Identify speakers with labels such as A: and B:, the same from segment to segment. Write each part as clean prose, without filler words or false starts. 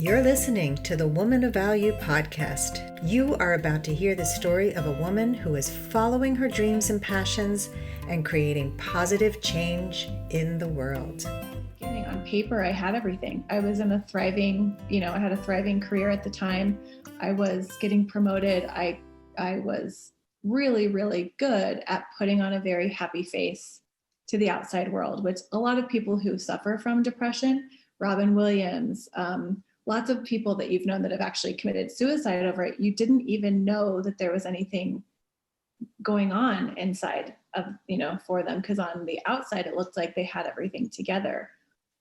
A: You're listening to the Woman of Value podcast. You are about to hear the story of a woman who is following her dreams and passions and creating positive change in the world.
B: On paper, I had everything. I was in a thriving, I had a thriving career at the time. I was getting promoted. I was really, really good at putting on a very happy face to the outside world, which a lot of people who suffer from depression, Robin Williams, lots of people that you've known that have actually committed suicide over it, you didn't even know that there was anything going on inside of, for them, because on the outside, it looked like they had everything together.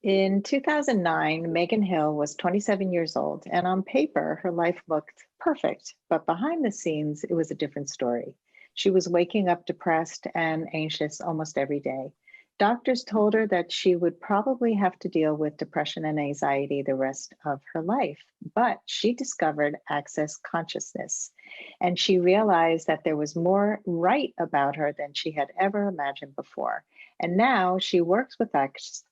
C: In 2009, Megan Hill was 27 years old, and on paper, her life looked perfect. But behind the scenes, it was a different story. She was waking up depressed and anxious almost every day. Doctors told her that she would probably have to deal with depression and anxiety the rest of her life. But she discovered access consciousness, and she realized that there was more right about her than she had ever imagined before. And now she works with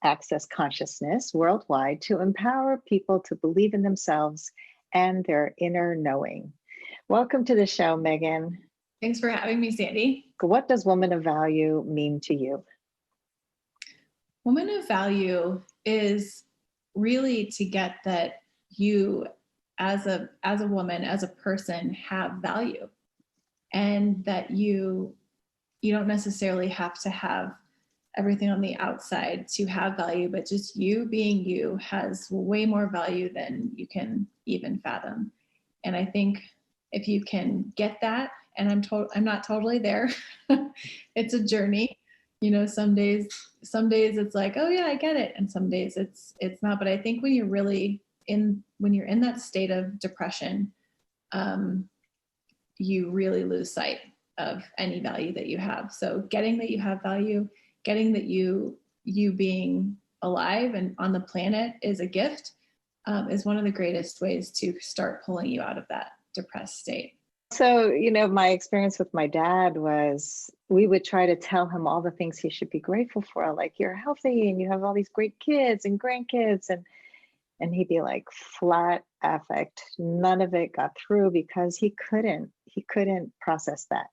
C: access consciousness worldwide to empower people to believe in themselves and their inner knowing. Welcome to the show, Megan.
B: Thanks for having me, Sandy.
C: What does woman of value mean to you?
B: Woman of value is really to get that you as a woman, as a person, have value, and that you don't necessarily have to have everything on the outside to have value, but just you being you has way more value than you can even fathom. And I think if you can get that, and I'm not totally there, it's a journey. Some days it's like, oh yeah, I get it. And some days it's not. But I think when you're in that state of depression, you really lose sight of any value that you have. So getting that you have value, getting that you being alive and on the planet is a gift, is one of the greatest ways to start pulling you out of that depressed state.
C: So, my experience with my dad was we would try to tell him all the things he should be grateful for, like you're healthy and you have all these great kids and grandkids, and he'd be like flat affect. None of it got through because he couldn't process that.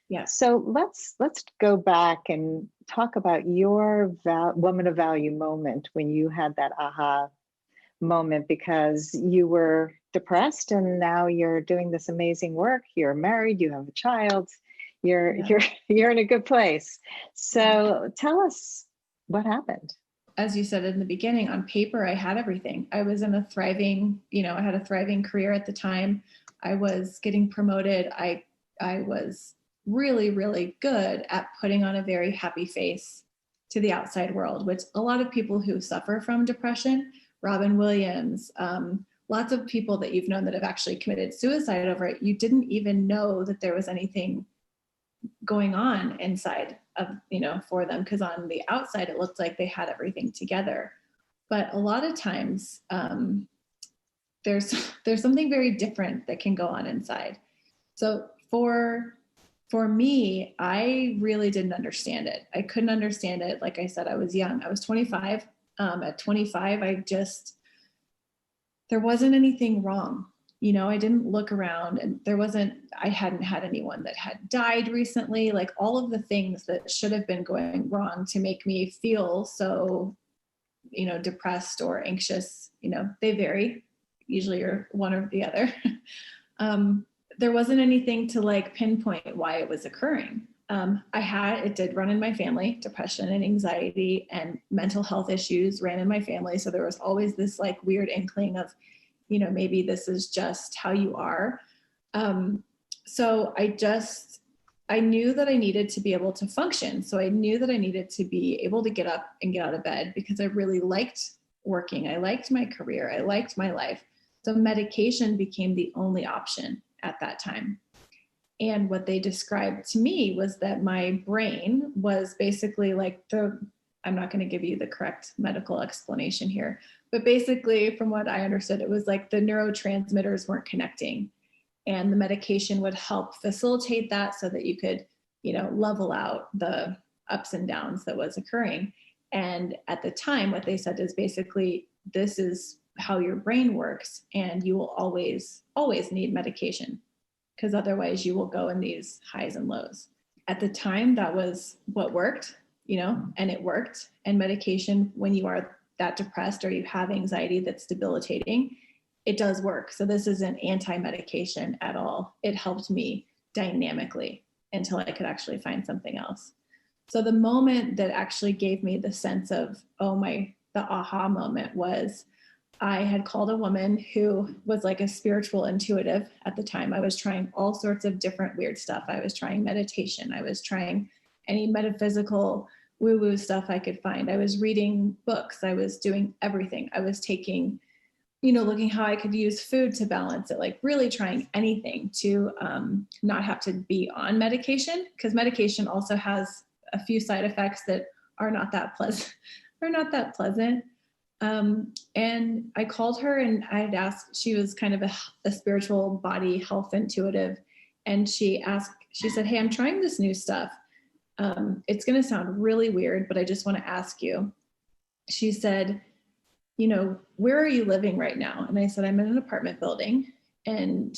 B: Yeah.
C: So let's go back and talk about your woman of value moment when you had that aha moment, because you were depressed and now you're doing this amazing work. You're married, you have a child, you're in a good place. So tell us what happened.
B: As you said in the beginning, on paper, I had everything. I was in a thriving, I had a thriving career at the time. I was getting promoted. I was really, really good at putting on a very happy face to the outside world, which a lot of people who suffer from depression, Robin Williams, lots of people that you've known that have actually committed suicide over it, you didn't even know that there was anything going on inside of, for them, because on the outside, it looked like they had everything together. But a lot of times, there's something very different that can go on inside. So for me, I really didn't understand it. I couldn't understand it. Like I said, I was young. I was 25. At 25, there wasn't anything wrong. I didn't look around and I hadn't had anyone that had died recently, like all of the things that should have been going wrong to make me feel so, depressed or anxious. They vary. Usually you're one or the other. There wasn't anything to like pinpoint why it was occurring. It did run in my family. Depression and anxiety and mental health issues ran in my family. So there was always this like weird inkling of, maybe this is just how you are. So I knew that I needed to be able to function. So I knew that I needed to be able to get up and get out of bed because I really liked working. I liked my career. I liked my life. So medication became the only option at that time. And what they described to me was that my brain was basically like I'm not going to give you the correct medical explanation here, but basically from what I understood, it was like the neurotransmitters weren't connecting, and the medication would help facilitate that so that you could, level out the ups and downs that was occurring. And at the time, what they said is basically, this is how your brain works, and you will always need medication, because otherwise you will go in these highs and lows. At the time, that was what worked, and it worked. And medication, when you are that depressed or you have anxiety that's debilitating, it does work. So this isn't anti-medication at all. It helped me dynamically until I could actually find something else. So the moment that actually gave me the sense of, the aha moment was, I had called a woman who was like a spiritual intuitive at the time. I was trying all sorts of different weird stuff. I was trying meditation. I was trying any metaphysical woo-woo stuff I could find. I was reading books. I was doing everything. I was taking, looking how I could use food to balance it, like really trying anything to not have to be on medication, because medication also has a few side effects that are not that pleasant. And I called her and I had asked, she was kind of a spiritual body health intuitive. And she said, "Hey, I'm trying this new stuff. It's going to sound really weird, but I just want to ask you." She said, "Where are you living right now?" And I said, "I'm in an apartment building." And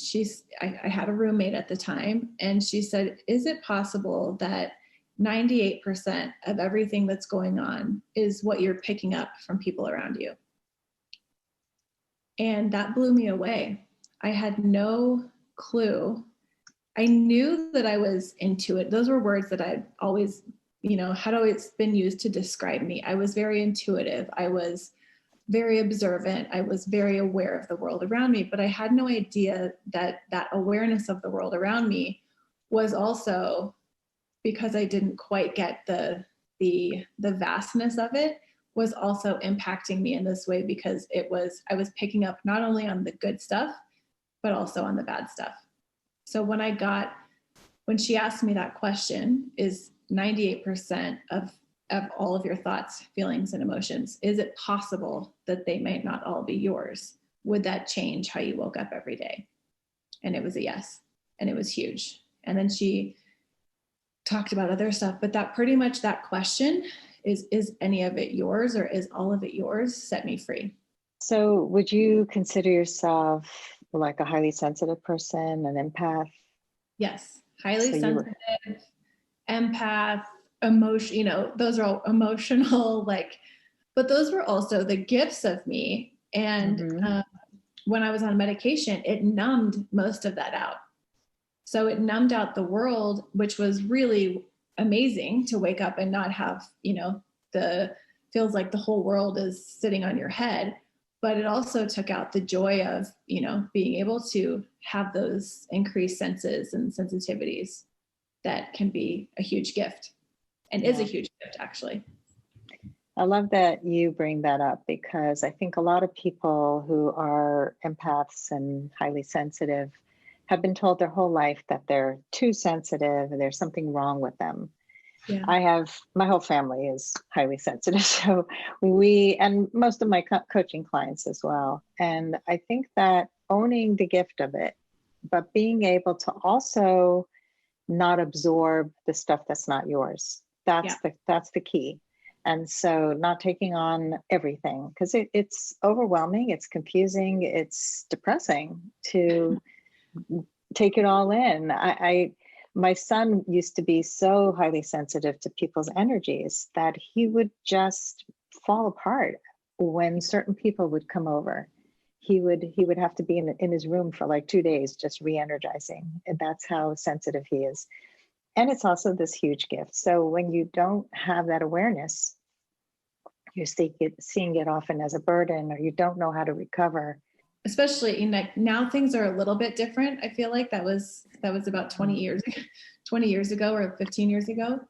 B: I had a roommate at the time. And she said, "Is it possible that 98% of everything that's going on is what you're picking up from people around you?" And that blew me away. I had no clue. I knew that I was intuitive. Those were words that I'd always, had always been used to describe me. I was very intuitive. I was very observant. I was very aware of the world around me, but I had no idea that that awareness of the world around me was also, because I didn't quite get the vastness of it, was also impacting me in this way, because I was picking up not only on the good stuff, but also on the bad stuff. So when she asked me that question, is 98% of all of your thoughts, feelings, and emotions, is it possible that they might not all be yours? Would that change how you woke up every day? And it was a yes. And it was huge. And then she talked about other stuff, but that pretty much that question is any of it yours, or is all of it yours, set me free.
C: So would you consider yourself like a highly sensitive person, an empath?
B: Yes. Highly sensitive, empath, emotion, those are all emotional, but those were also the gifts of me. And when I was on medication, it numbed most of that out. So it numbed out the world, which was really amazing to wake up and not have, feels like the whole world is sitting on your head. But it also took out the joy of, being able to have those increased senses and sensitivities that can be a huge gift, and is a huge gift, actually.
C: I love that you bring that up, because I think a lot of people who are empaths and highly sensitive have been told their whole life that they're too sensitive and there's something wrong with them. Yeah. My whole family is highly sensitive. So and most of my coaching clients as well. And I think that owning the gift of it, but being able to also not absorb the stuff that's not yours. That's the key. And so not taking on everything, because it's overwhelming, it's confusing, it's depressing to take it all in. My son used to be so highly sensitive to people's energies that he would just fall apart when certain people would come over. He would have to be in his room for like 2 days, just re-energizing. And that's how sensitive he is. And it's also this huge gift. So when you don't have that awareness, you're seeing it often as a burden, or you don't know how to recover.
B: Especially now things are a little bit different. I feel like that was about 20 years ago or 15 years ago.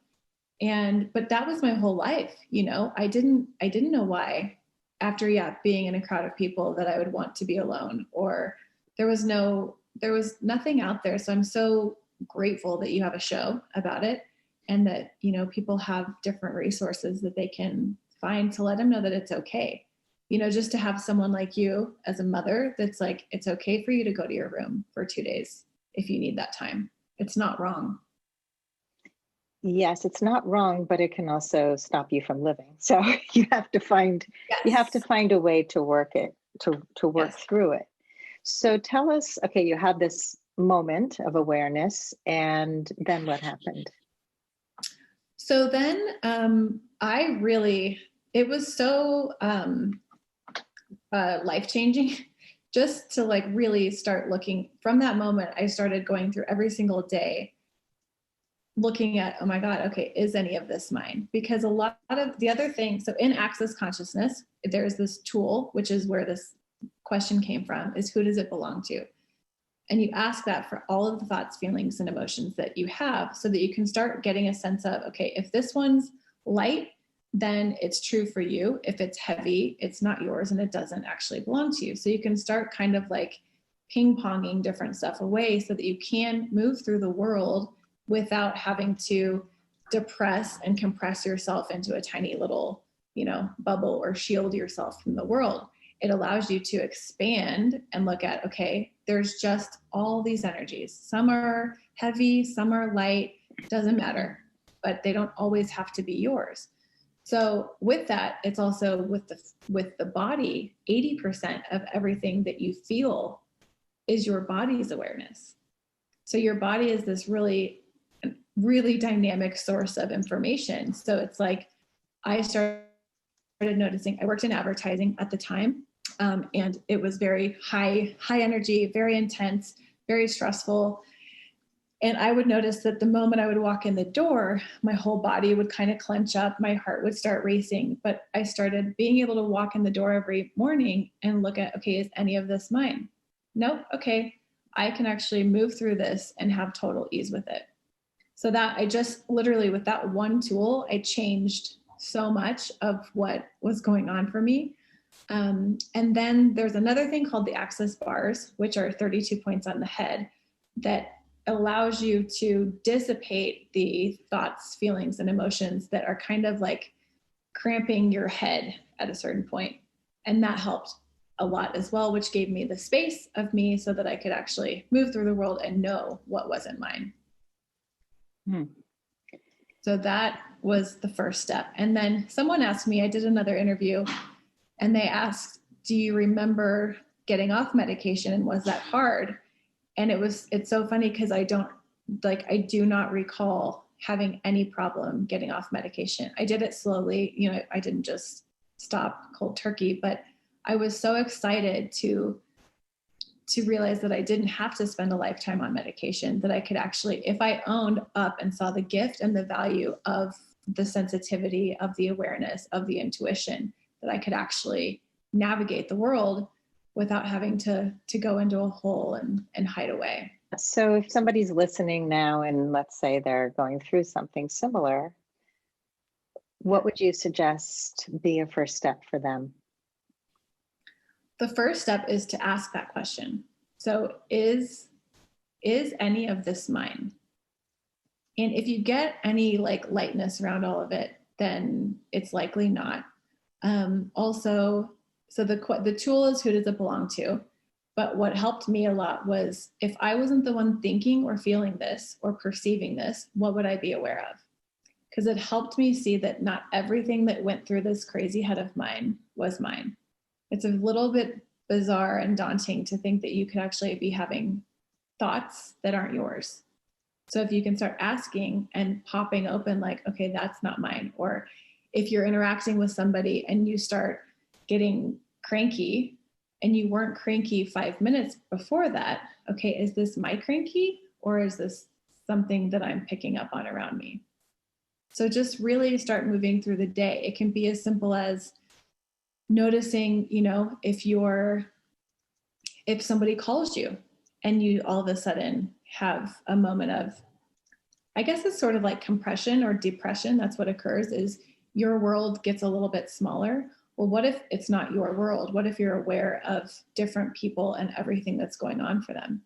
B: But that was my whole life. I didn't know why, after being in a crowd of people, that I would want to be alone, or there was nothing out there. So I'm so grateful that you have a show about it, and that, people have different resources that they can find to let them know that it's okay. Just to have someone like you as a mother that's like, it's okay for you to go to your room for 2 days if you need that time. It's not wrong.
C: Yes, it's not wrong, but it can also stop you from living. So you have to find a way to work it. to work
B: Yes.
C: through it. So tell us, okay, you had this moment of awareness, and then what happened?
B: So then it was so life-changing just to like really start looking. From that moment, I started going through every single day looking at, oh my God, okay, is any of this mine? Because a lot of the other things, so in access consciousness, there's this tool, which is where this question came from, is who does it belong to? And you ask that for all of the thoughts, feelings, and emotions that you have so that you can start getting a sense of, okay, if this one's light, then it's true for you. If it's heavy, it's not yours and it doesn't actually belong to you. So you can start kind of like ping-ponging different stuff away so that you can move through the world without having to depress and compress yourself into a tiny little, bubble or shield yourself from the world. It allows you to expand and look at, okay, there's just all these energies. Some are heavy, some are light, doesn't matter, but they don't always have to be yours. So with that, it's also with the body, 80% of everything that you feel is your body's awareness. So your body is this really, really dynamic source of information. So it's like I started noticing, I worked in advertising at the time, and it was very high energy, very intense, very stressful. And I would notice that the moment I would walk in the door, my whole body would kind of clench up, my heart would start racing. But I started being able to walk in the door every morning and look at, okay, is any of this mine? Nope. Okay, I can actually move through this and have total ease with it. So that I just literally, with that one tool, I changed so much of what was going on for me. And then there's another thing called the access bars, which are 32 points on the head that allows you to dissipate the thoughts, feelings, and emotions that are kind of like cramping your head at a certain point. And that helped a lot as well, which gave me the space of me so that I could actually move through the world and know what wasn't mine. So that was the first step. And then someone asked me, I did another interview, and they asked, do you remember getting off medication, and was that hard? And it's so funny because I do not recall having any problem getting off medication. I did it slowly. I didn't just stop cold turkey, but I was so excited to realize that I didn't have to spend a lifetime on medication, that I could actually, if I owned up and saw the gift and the value of the sensitivity, of the awareness, of the intuition, that I could actually navigate the world without having to go into a hole and hide away.
C: So if somebody's listening now and let's say they're going through something similar, what would you suggest be a first step for them?
B: The first step is to ask that question. So is any of this mine? And if you get any like lightness around all of it, then it's likely not. Also, so the tool is who does it belong to? But what helped me a lot was if I wasn't the one thinking or feeling this or perceiving this, what would I be aware of? Because it helped me see that not everything that went through this crazy head of mine was mine. It's a little bit bizarre and daunting to think that you could actually be having thoughts that aren't yours. So if you can start asking and popping open like, okay, that's not mine. Or if you're interacting with somebody and you start getting cranky and you weren't cranky 5 minutes before that, okay, is this my cranky or is this something that I'm picking up on around me? So just really start moving through the day. It can be as simple as noticing, if somebody calls you and you all of a sudden have a moment of, I guess it's sort of like compression or depression. That's what occurs, is your world gets a little bit smaller. Well, what if it's not your world? What if you're aware of different people and everything that's going on for them?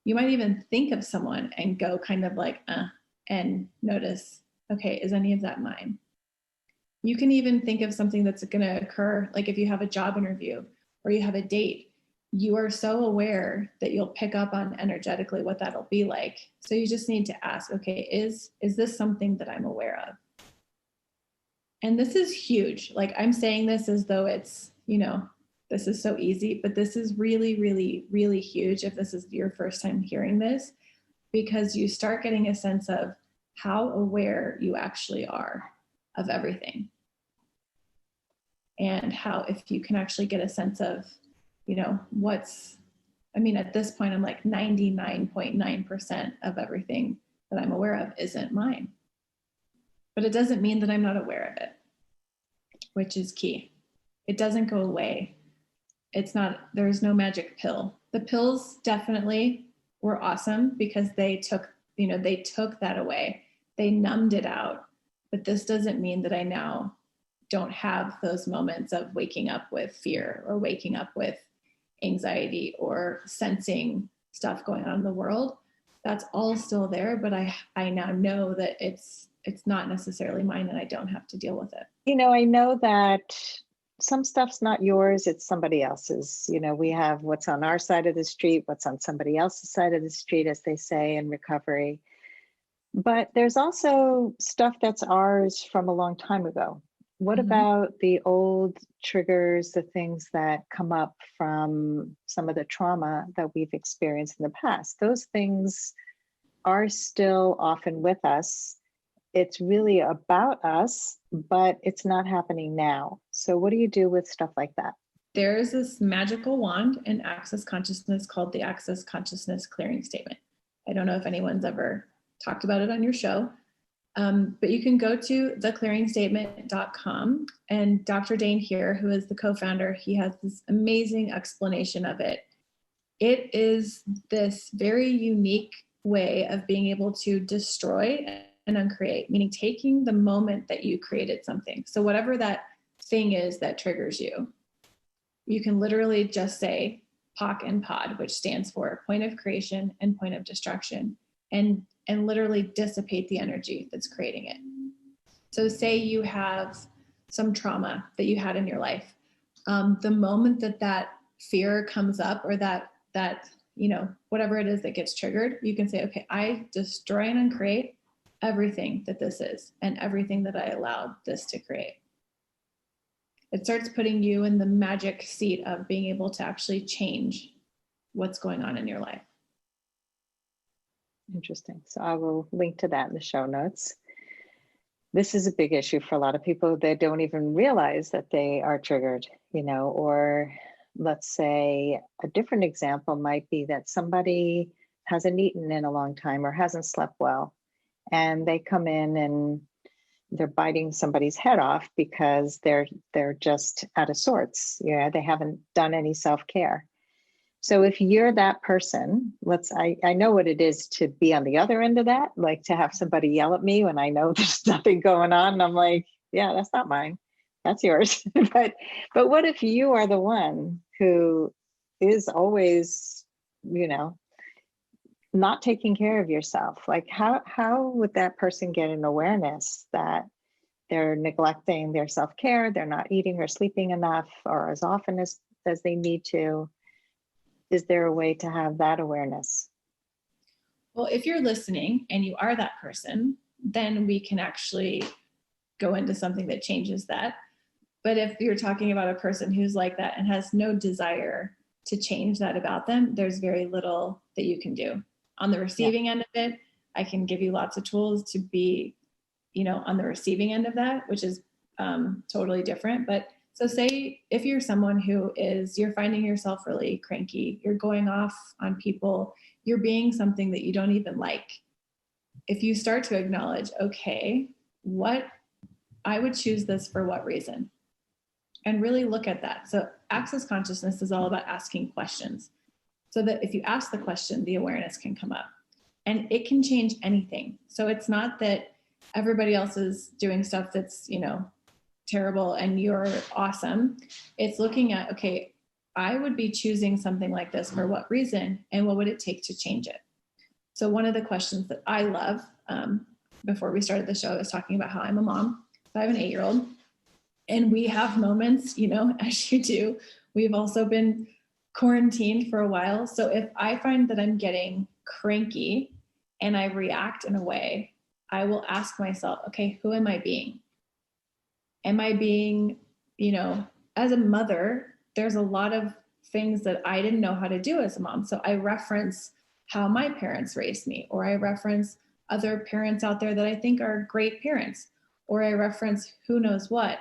B: You might even think of someone and go kind of like, and notice, okay, is any of that mine? You can even think of something that's going to occur, like if you have a job interview or you have a date, you are so aware that you'll pick up on energetically what that'll be like. So you just need to ask, okay, is this something that I'm aware of? And this is huge. Like I'm saying this as though it's, this is so easy, but this is really, really, really huge if this is your first time hearing this, because you start getting a sense of how aware you actually are of everything. And how, if you can actually get a sense of, at this point, I'm like 99.9% of everything that I'm aware of isn't mine. But it doesn't mean that I'm not aware of it, which is key. It doesn't go away. There's no magic pill. The pills definitely were awesome because they took that away. They numbed it out. But this doesn't mean that I now don't have those moments of waking up with fear or waking up with anxiety or sensing stuff going on in the world. That's all still there, but I now know that it's not necessarily mine and I don't have to deal with it.
C: I know that some stuff's not yours, it's somebody else's. We have what's on our side of the street, what's on somebody else's side of the street, as they say in recovery. But there's also stuff that's ours from a long time ago. What about the old triggers, the things that come up from some of the trauma that we've experienced in the past? Those things are still often with us. It's really about us, but it's not happening now. So what do you do with stuff like that?
B: There's this magical wand in Access Consciousness called the Access Consciousness Clearing Statement. I don't know if anyone's ever talked about it on your show, but you can go to theclearingstatement.com, and Dr. Dane here, who is the co-founder, he has this amazing explanation of it. It is this very unique way of being able to destroy and uncreate, meaning taking the moment that you created something. So whatever that thing is that triggers you, you can literally just say POC and POD, which stands for point of creation and point of destruction, and literally dissipate the energy that's creating it. So say you have some trauma that you had in your life. The moment that fear comes up, or that whatever it is that gets triggered, you can say, okay, I destroy and uncreate everything that this is and everything that I allowed this to create. It starts putting you in the magic seat of being able to actually change what's going on in your life.
C: Interesting. So I will link to that in the show notes. This is a big issue for a lot of people. They don't even realize that they are triggered, or let's say a different example might be that somebody hasn't eaten in a long time or hasn't slept well, and they come in and they're biting somebody's head off because they're just out of sorts. They haven't done any self-care. So if you're that person, I know what it is to be on the other end of that, like to have somebody yell at me when I know there's nothing going on. And I'm like, yeah, that's not mine. That's yours. but what if you are the one who is always, not taking care of yourself? Like how would that person get an awareness that they're neglecting their self-care, they're not eating or sleeping enough or as often as they need to? Is there a way to have that awareness?
B: Well, if you're listening and you are that person, then we can actually go into something that changes that. But if you're talking about a person who's like that and has no desire to change that about them, there's very little that you can do. On the receiving end of it, I can give you lots of tools to be, on the receiving end of that, which is totally different. But so say if you're someone you're finding yourself really cranky, you're going off on people, you're being something that you don't even like. If you start to acknowledge, okay, I would choose this for what reason? And really look at that. So Access Consciousness is all about asking questions, so that if you ask the question, the awareness can come up, and it can change anything. So it's not that everybody else is doing stuff that's, terrible and you're awesome. It's looking at, okay, I would be choosing something like this for what reason, and what would it take to change it? So one of the questions that I love, before we started the show, I was talking about how I'm a mom. So I have an 8-year-old, and we have moments, as you do. We've also been quarantined for a while. So if I find that I'm getting cranky and I react in a way, I will ask myself, okay, who am I being? Am I being, as a mother, there's a lot of things that I didn't know how to do as a mom. So I reference how my parents raised me, or I reference other parents out there that I think are great parents, or I reference who knows what.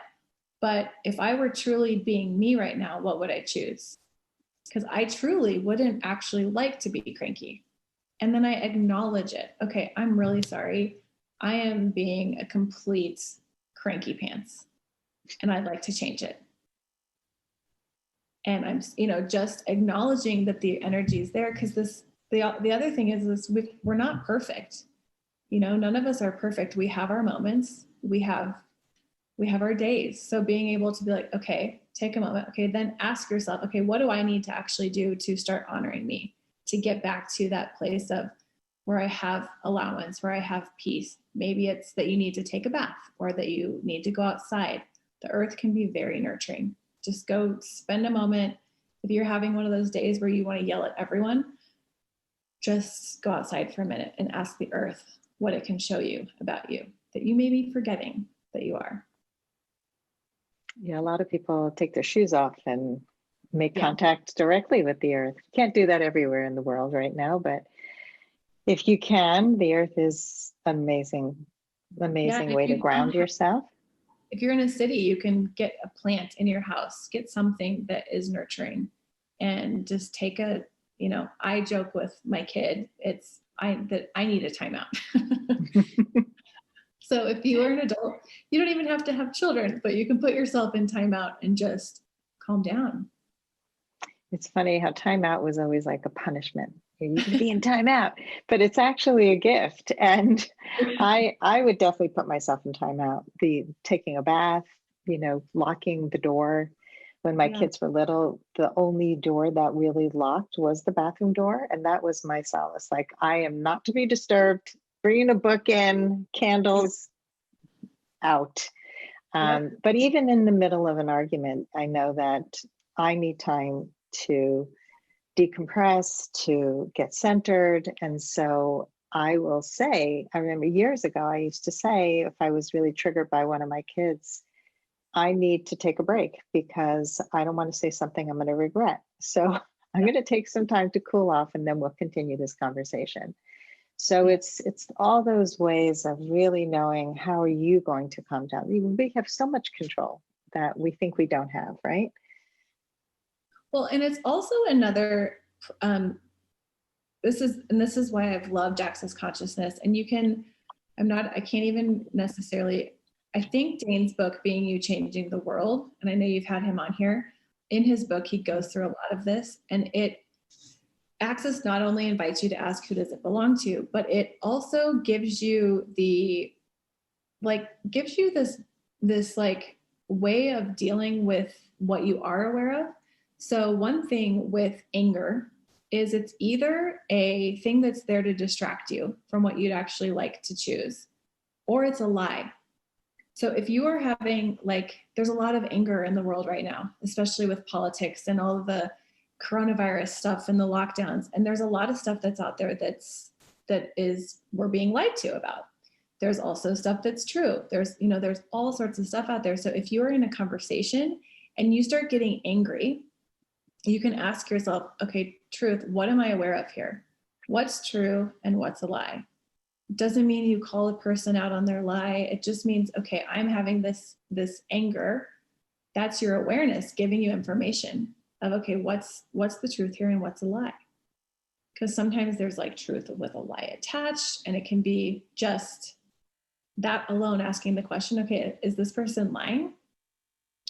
B: But if I were truly being me right now, what would I choose? Because I truly wouldn't actually like to be cranky. And then I acknowledge it. Okay, I'm really sorry. I am being a complete cranky pants, and I'd like to change it. And I'm, just acknowledging that the energy is there, because the other thing is we're not perfect. None of us are perfect. We have our moments. We have our days. So being able to be like, okay, take a moment. Okay, then ask yourself, okay, what do I need to actually do to start honoring me, to get back to that place of where I have allowance, where I have peace. Maybe it's that you need to take a bath, or that you need to go outside. The earth can be very nurturing. Just go spend a moment. If you're having one of those days where you want to yell at everyone, just go outside for a minute and ask the earth what it can show you about you that you may be forgetting that you are.
C: Yeah, a lot of people take their shoes off and make contact directly with the earth. You can't do that everywhere in the world right now, but if you can, the earth is amazing way to ground yourself.
B: If you're in a city, you can get a plant in your house, get something that is nurturing, and just take I joke with my kid, that I need a timeout. So if you are an adult, you don't even have to have children, but you can put yourself in timeout and just calm down.
C: It's funny how timeout was always like a punishment. You can be in timeout, but it's actually a gift. And I would definitely put myself in timeout. The taking a bath, locking the door. When my kids were little, the only door that really locked was the bathroom door. And that was my solace. Like, I am not to be disturbed, bringing a book in, candles out. But even in the middle of an argument, I know that I need time to decompress, to get centered. And so I will say, I remember years ago, I used to say, if I was really triggered by one of my kids, I need to take a break because I don't want to say something I'm going to regret. So I'm going to take some time to cool off, and then we'll continue this conversation. So it's all those ways of really knowing, how are you going to calm down? We have so much control that we think we don't have, right?
B: Well, and it's also another, this is why I've loved Access Consciousness. And I can't even necessarily, I think Dane's book, Being You, Changing the World, and I know you've had him on here, in his book, he goes through a lot of this, and Access not only invites you to ask, who does it belong to, but it also gives you this way of dealing with what you are aware of. So one thing with anger is it's either a thing that's there to distract you from what you'd actually like to choose, or it's a lie. So if you are having, there's a lot of anger in the world right now, especially with politics and all of the coronavirus stuff and the lockdowns. And there's a lot of stuff that's out there we're being lied to about. There's also stuff that's true. There's all sorts of stuff out there. So if you're in a conversation and you start getting angry, you can ask yourself, okay, truth, what am I aware of here? What's true and what's a lie? It doesn't mean you call a person out on their lie. It just means, okay, I'm having this anger. That's your awareness giving you information of, okay, what's the truth here and what's a lie? Because sometimes there's truth with a lie attached, and it can be just that alone, asking the question, okay, is this person lying?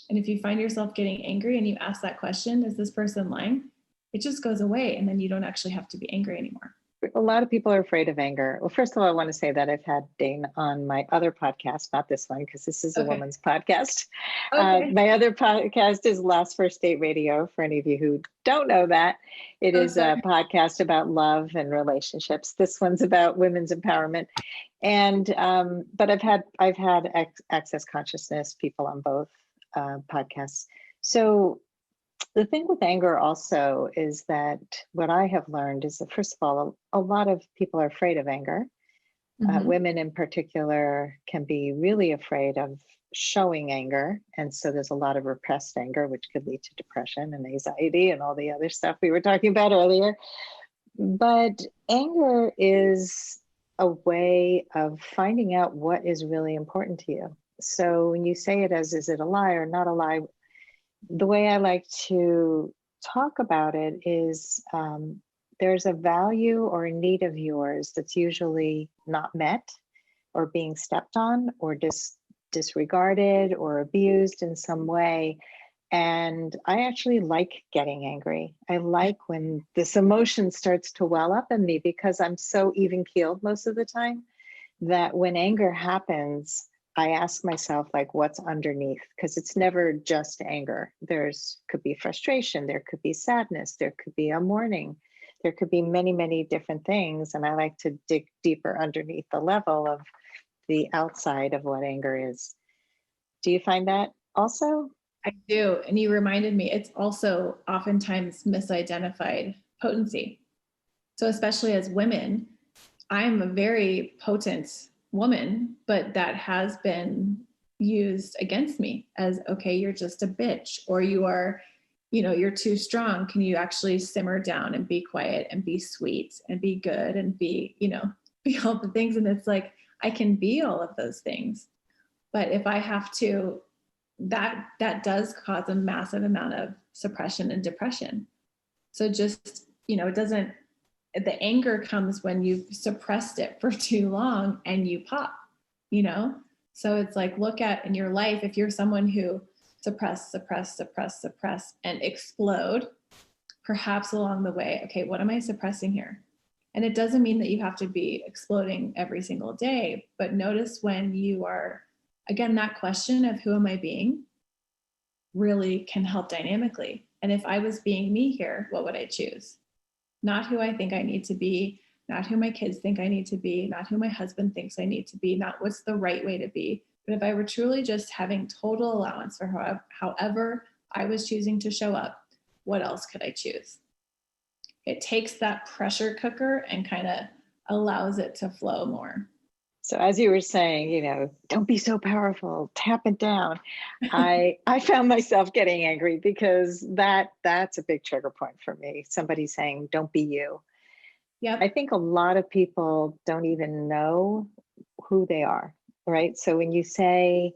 B: And if you find yourself getting angry and you ask that question, is this person lying? It just goes away, and then you don't actually have to be angry anymore.
C: A lot of people are afraid of anger. Well, first of all, I want to say that I've had Dane on my other podcast, not this one, because this is a woman's podcast. Okay. My other podcast is Last First Date Radio. For any of you who don't know that, it is a podcast about love and relationships. This one's about women's empowerment. And but I've had Access Consciousness people on both podcasts. So the thing with anger also is that what I have learned is that, first of all, a lot of people are afraid of anger. Women in particular can be really afraid of showing anger. And so there's a lot of repressed anger, which could lead to depression and anxiety and all the other stuff we were talking about earlier. But anger is a way of finding out what is really important to you. So when you say it as, is it a lie or not a lie? The way I like to talk about it is there's a value or a need of yours that's usually not met or being stepped on or disregarded or abused in some way. And I actually like getting angry. I like when this emotion starts to well up in me because I'm so even keeled most of the time that when anger happens, I ask myself, like, what's underneath? Because it's never just anger. Could be frustration, there could be sadness, there could be a mourning, there could be many, many different things. And I like to dig deeper underneath the level of the outside of what anger is. Do you find that also?
B: I do. And you reminded me, it's also oftentimes misidentified potency. So especially as women, I'm a very potent woman, but that has been used against me as, okay, you're just a bitch, or you are, you're too strong. Can you actually simmer down and be quiet and be sweet and be good and be, be all the things? And it's like, I can be all of those things. But if I have to, that does cause a massive amount of suppression and depression. So just, the anger comes when you've suppressed it for too long and you pop, So it's like, look at in your life, if you're someone who suppress and explode, perhaps along the way, okay, what am I suppressing here? And it doesn't mean that you have to be exploding every single day, but notice when you are, again, that question of who am I being really can help dynamically. And if I was being me here, what would I choose? Not who I think I need to be, not who my kids think I need to be, not who my husband thinks I need to be, not what's the right way to be. But if I were truly just having total allowance for however I was choosing to show up, what else could I choose? It takes that pressure cooker and kind of allows it to flow more.
C: So as you were saying, don't be so powerful, tap it down. I found myself getting angry because that's a big trigger point for me. Somebody saying, don't be you.
B: Yep.
C: I think a lot of people don't even know who they are, right? So when you say,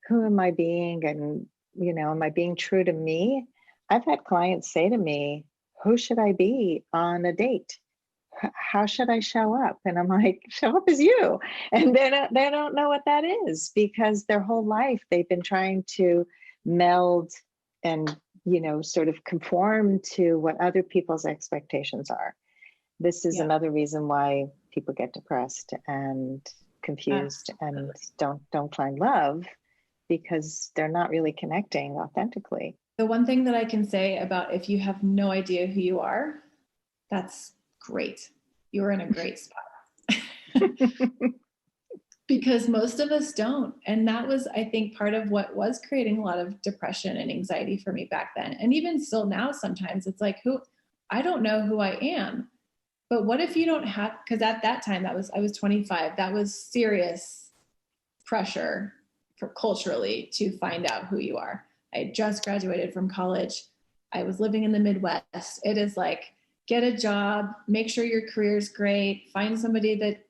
C: who am I being? And, am I being true to me? I've had clients say to me, who should I be on a date? How should I show up? And I'm like, show up as you. And they don't know what that is because their whole life they've been trying to meld and, sort of conform to what other people's expectations are. This is another reason why people get depressed and confused and don't find love because they're not really connecting authentically.
B: The one thing that I can say about if you have no idea who you are, that's great. You're in a great spot. Because most of us don't. And that was, I think, part of what was creating a lot of depression and anxiety for me back then. And even still now, sometimes it's like, I don't know who I am. But what if you don't have, because at that time I was 25, that was serious pressure culturally to find out who you are. I had just graduated from college. I was living in the Midwest. It is like, get a job, make sure your career is great, find somebody that,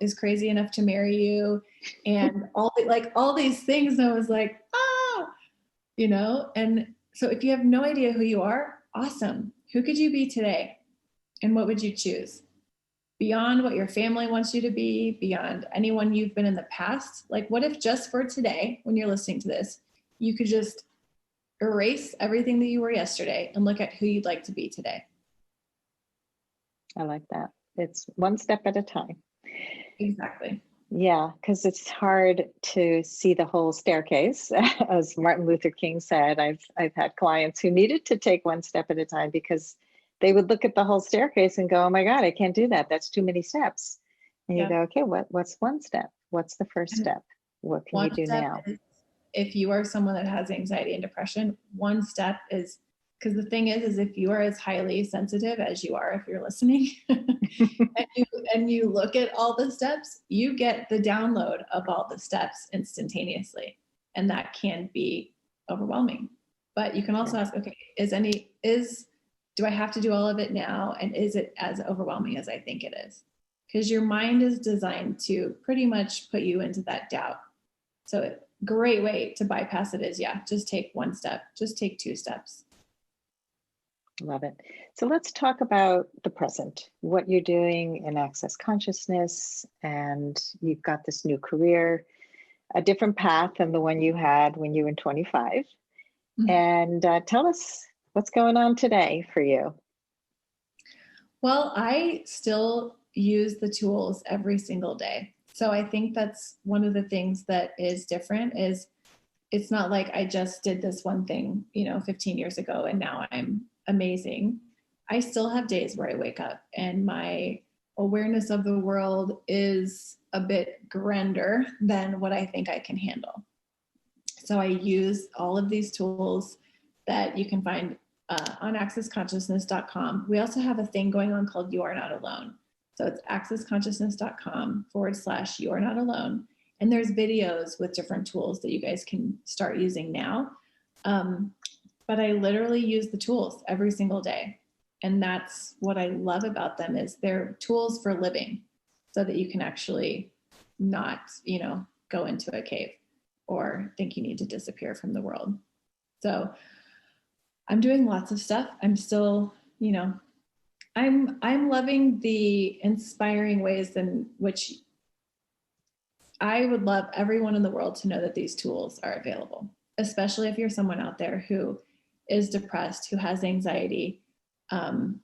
B: is crazy enough to marry you, and all these things. And I was like, and so if you have no idea who you are, awesome. Who could you be today? And what would you choose? Beyond what your family wants you to be, beyond anyone you've been in the past, like what if just for today, when you're listening to this, you could just erase everything that you were yesterday and look at who you'd like to be today?
C: I like that. It's one step at a time.
B: Exactly.
C: Yeah, because it's hard to see the whole staircase. As Martin Luther King said, I've had clients who needed to take one step at a time because they would look at the whole staircase and go, oh my God, I can't do that. That's too many steps. And you go, okay, what's one step? What's the first step? What can you do now?
B: If you are someone that has anxiety and depression, one step is, because the thing is if you are as highly sensitive as you are, if you're listening, and you look at all the steps, you get the download of all the steps instantaneously. And that can be overwhelming. But you can also ask, okay, do I have to do all of it now? And is it as overwhelming as I think it is? Because your mind is designed to pretty much put you into that doubt. So a great way to bypass it is, just take one step, just take 2 steps.
C: Love it. So let's talk about the present, what you're doing in Access Consciousness, and you've got this new career, a different path than the one you had when you were 25. Mm-hmm. And tell us what's going on today for you.
B: Well, I still use the tools every single day. So I think that's one of the things that is different is it's not like I just did this one thing, 15 years ago and now I'm amazing. I still have days where I wake up and my awareness of the world is a bit grander than what I think I can handle. So I use all of these tools that you can find on accessconsciousness.com. We also have a thing going on called You Are Not Alone. So it's accessconsciousness.com/You Are Not Alone. And there's videos with different tools that you guys can start using now. But I literally use the tools every single day. And that's what I love about them is they're tools for living so that you can actually not, go into a cave or think you need to disappear from the world. So I'm doing lots of stuff. I'm still, I'm loving the inspiring ways in which I would love everyone in the world to know that these tools are available, especially if you're someone out there who is depressed, who has anxiety.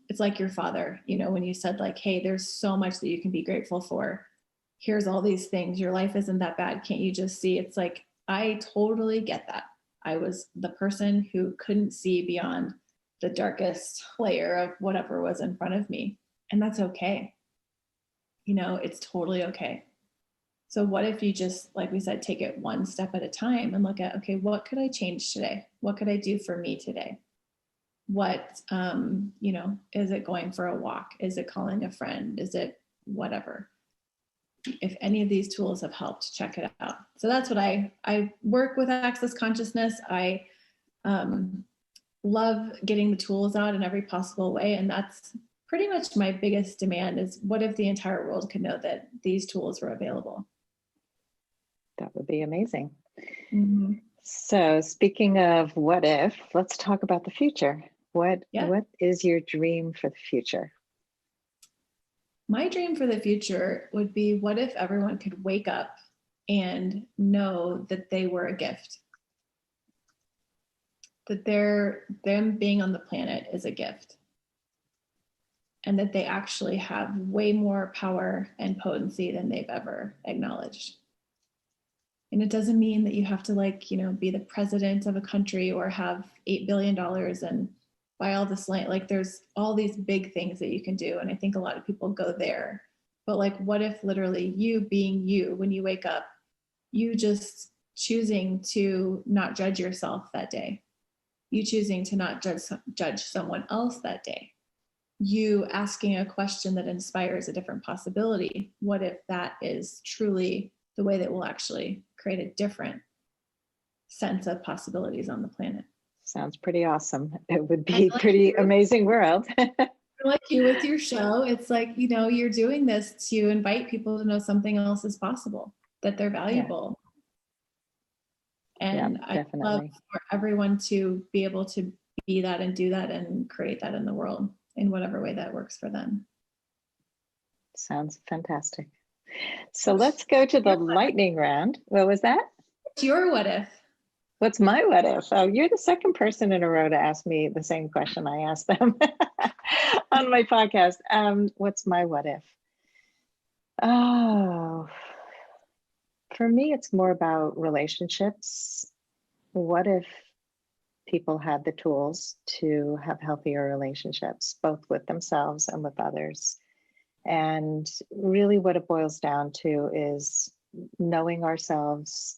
B: It's like your father, when you said like, hey, there's so much that you can be grateful for. Here's all these things. Your life isn't that bad. Can't you just see? It's like, I totally get that. I was the person who couldn't see beyond the darkest layer of whatever was in front of me. And that's okay. It's totally okay. So what if you just, like we said, take it one step at a time and look at, okay, what could I change today? What could I do for me today? What, is it going for a walk? Is it calling a friend? Is it whatever? If any of these tools have helped, check it out. So that's what I work with Access Consciousness. I love getting the tools out in every possible way. And that's pretty much my biggest demand is what if the entire world could know that these tools were available?
C: That would be amazing.
B: Mm-hmm.
C: So speaking of what if, let's talk about the future. What is your dream for the future?
B: My dream for the future would be, what if everyone could wake up and know that they were a gift? That them being on the planet is a gift. And that they actually have way more power and potency than they've ever acknowledged. And it doesn't mean that you have to be the president of a country or have $8 billion and buy all this land. Like there's all these big things that you can do. And I think a lot of people go there. But what if literally you being you, when you wake up, you just choosing to not judge yourself that day. You choosing to not judge someone else that day. You asking a question that inspires a different possibility. What if that is truly the way that will actually create a different sense of possibilities on the planet?
C: Sounds pretty awesome. It would be pretty amazing world.
B: Like you with your show, it's like, you're doing this to invite people to know something else is possible, that they're valuable. Yeah. And I love for everyone to be able to be that and do that and create that in the world in whatever way that works for them.
C: Sounds fantastic. So let's go to the lightning round. What was that?
B: What's your what if?
C: What's my what if? Oh, you're the second person in a row to ask me the same question I asked them on my podcast. What's my what if? Oh, for me, it's more about relationships. What if people had the tools to have healthier relationships, both with themselves and with others? And really what it boils down to is knowing ourselves,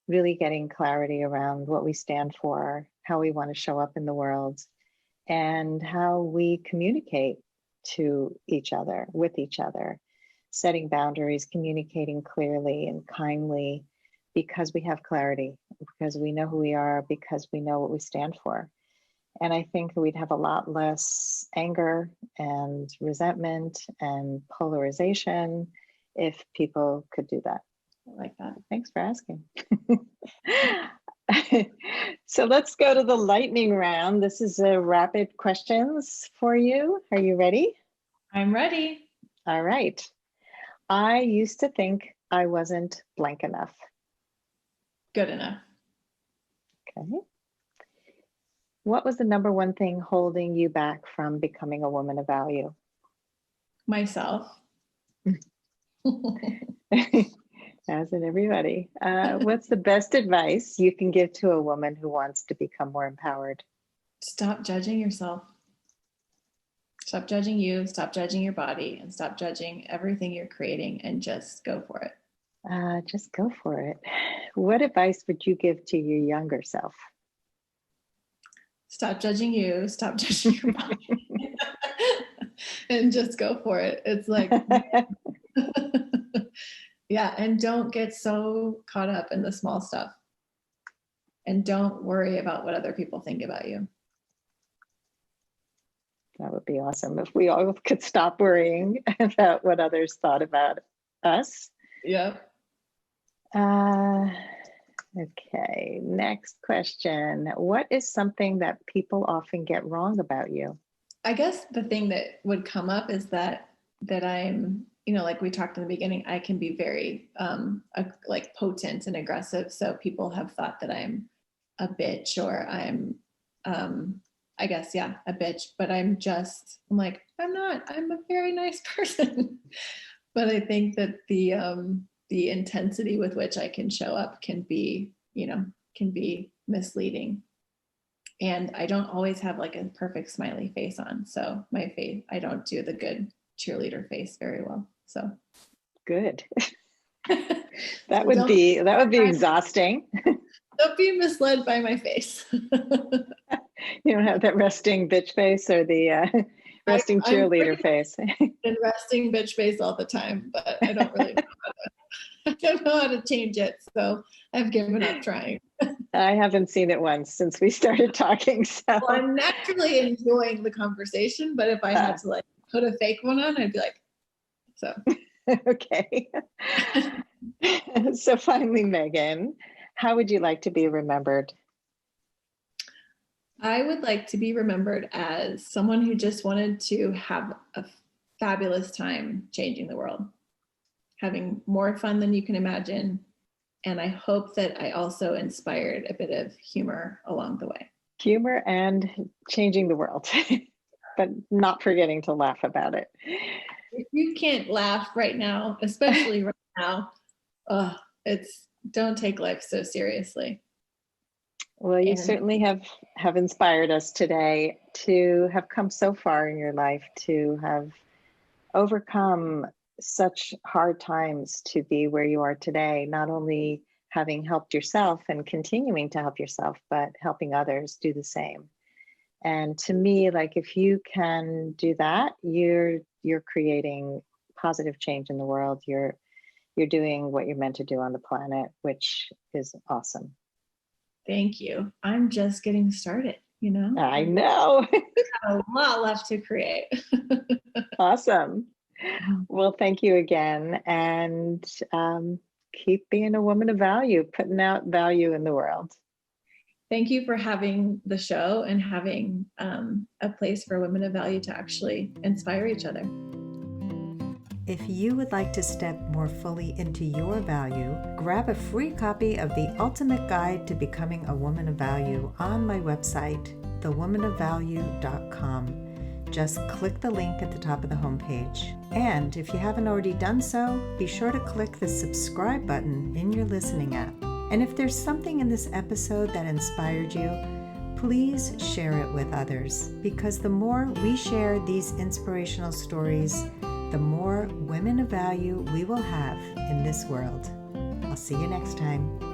C: really getting clarity around what we stand for, how we want to show up in the world, and how we communicate to each other, with each other, setting boundaries, communicating clearly and kindly, because we have clarity, because we know who we are, because we know what we stand for. And I think we'd have a lot less anger and resentment and polarization if people could do that.
B: I like that.
C: Thanks for asking. So let's go to the lightning round. This is a rapid questions for you. Are you ready?
B: I'm ready.
C: All right. I used to think I wasn't blank enough.
B: Good enough.
C: Okay. What was the number one thing holding you back from becoming a woman of value?
B: Myself.
C: As in everybody. What's the best advice you can give to a woman who wants to become more empowered?
B: Stop judging yourself. Stop judging you, stop judging your body, and stop judging everything you're creating, and just go for it.
C: Just go for it. What advice would you give to your younger self?
B: Stop judging you, stop judging your body, and just go for it. It's like, yeah, and don't get so caught up in the small stuff. And don't worry about what other people think about you.
C: That would be awesome if we all could stop worrying about what others thought about us.
B: Yep.
C: Okay, next question. What is something that people often get wrong about you?
B: I guess the thing that would come up is that I'm, like we talked in the beginning, I can be very like potent and aggressive. So people have thought that I'm a bitch, or I'm I guess, yeah, a bitch, but I'm like, I'm not, I'm a very nice person. But I think that the intensity with which I can show up can be misleading. And I don't always have like a perfect smiley face on. So my face, I don't do the good cheerleader face very well. So
C: good. That would be exhausting.
B: Don't be misled by my face.
C: You don't have that resting bitch face or the resting cheerleader face.
B: And resting bitch face all the time, but I don't really I don't know how to change it. So I've given up trying.
C: I haven't seen it once since we started talking. So
B: well, I'm naturally enjoying the conversation, but if I had to like put a fake one on, I'd be like, so.
C: Okay. So finally, Megan, how would you like to be remembered?
B: I would like to be remembered as someone who just wanted to have a fabulous time changing the world, having more fun than you can imagine. And I hope that I also inspired a bit of humor along the way.
C: Humor and changing the world, but not forgetting to laugh about it.
B: If you can't laugh right now, especially right now, don't take life so seriously.
C: Well, you certainly have inspired us today to have come so far in your life, to have overcome such hard times to be where you are today, not only having helped yourself and continuing to help yourself, but helping others do the same. And to me, like, if you can do that, you're creating positive change in the world. You're doing what you're meant to do on the planet, which is awesome.
B: Thank you. I'm just getting started,
C: I know.
B: A lot left to create.
C: Awesome. Well, thank you again. And keep being a woman of value, putting out value in the world.
B: Thank you for having the show and having a place for women of value to actually inspire each other.
A: If you would like to step more fully into your value, grab a free copy of The Ultimate Guide to Becoming a Woman of Value on my website, thewomanofvalue.com. Just click the link at the top of the homepage. And if you haven't already done so, be sure to click the subscribe button in your listening app. And if there's something in this episode that inspired you, please share it with others, because the more we share these inspirational stories, the more women of value we will have in this world. I'll see you next time.